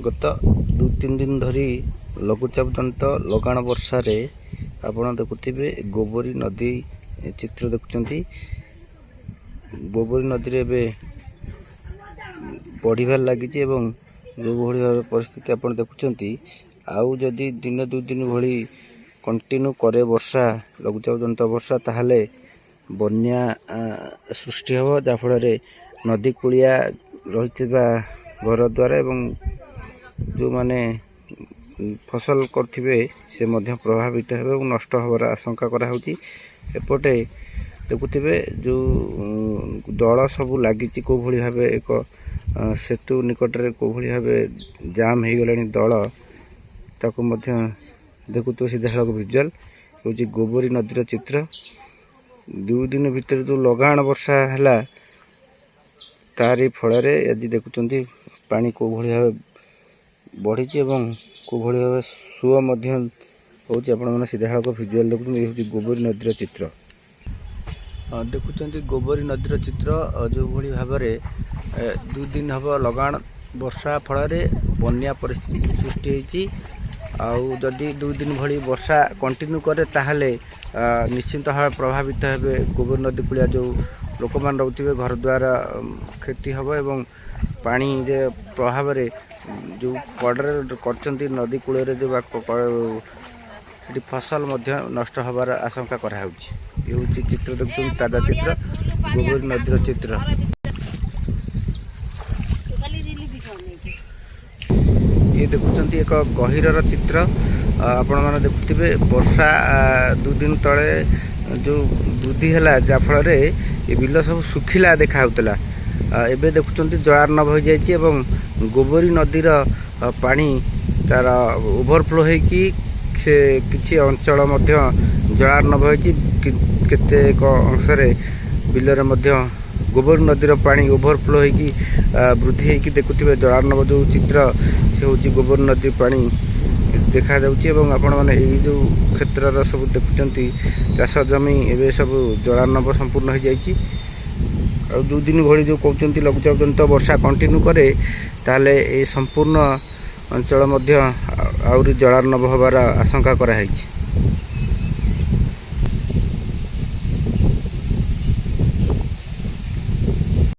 गत 2-3 दिन धरी लघुचाप जनित लगाण वर्षा रे आपण देखुथिबे गोबरी नदी चित्र देखुचंती। गोबरी नदी रे बे बढ़िबार लागिछि एवं जो भली भाव परिस्थिति आपण देखुचंती आउ जदि दिन 2 दिन भली कंटिन्यू करे वर्षा लघुचाप जनित वर्षा ताहले बन्या सृष्टि हो जा फल रे नदी कूलिया रहिथिबा घर द्वार एवं जो माने फसल करथिबे से मध्य प्रभावित हेबे और नष्ट होबार आशंका करा होची। एपटे देखुथिबे जो दल सब लागिछि को भली भाबे एक सेतु निकट रे को भली भाबे जाम हे गलानी दल ताको मध्य देखुतो सीधा सड़क विजुअल होची गोबरी नदीर चित्र। 2 दिन भीतर जो लगाण वर्षा हला तारी फल रे आज देखुचंती पानी को भली भाबे बढ़ी एवं को भली भाव सुअ मध्य होची। आपण माने सीधा सड़क विजुअल देखुचंती गोबरी नदीर चित्र देखुचंती। गोबरी नदीर चित्र जो भली भाव रे 2 दिन हब लगाण वर्षा फल रे बन्या परिस्थिति सृष्टि होईची। आउ जदि 2 दिन भली वर्षा कंटिन्यू करे ताहले निश्चिंत भाव प्रभावित हेबे गोबरी नदी कूलिया जो लोक मान रहउथिबे घर द्वार क्षति हब एवं पानी रे प्रभाव रे जो कड़े करचंती नदी कूल रे जो फसल मध्य नष्ट होबार आशंका करा होउची। ये होची चित्र देखुन ताजा चित्र गोबरी नदीर चित्र। ये देखुचंती एक गहिरर चित्र। आपण माने देखुथिबे वर्षा 2 दिन तळे जो वृद्धि हैला जा फल रे ये बिल सब सुखिला देखा होतला। एबे देखुचंती जलार्णव हो जायछि एवं गोबरी नदीर पानी तार ओवरफ्लो होईकी से किछि अंचल मध्य जलार्णव होईछि। केतेक अंश रे बिल रे मध्य गोबरी नदीर पानी ओवरफ्लो होईकी वृद्धि होईकी देखुथिबे जलार्णव जो चित्र से होछि गोबरी नदी पानी देखा जाउछि। एवं आपण माने एई जो क्षेत्र सब देखुचंती चाष जमी एबे सब जलार्णव संपूर्ण हो जायछि। 2 दिन भली जो कहते लघुचाप जनित वर्षा कंटिन्यू करे ताले ए संपूर्ण अंचल मध्य आउरी जलार्णव होबार आशंका करा है।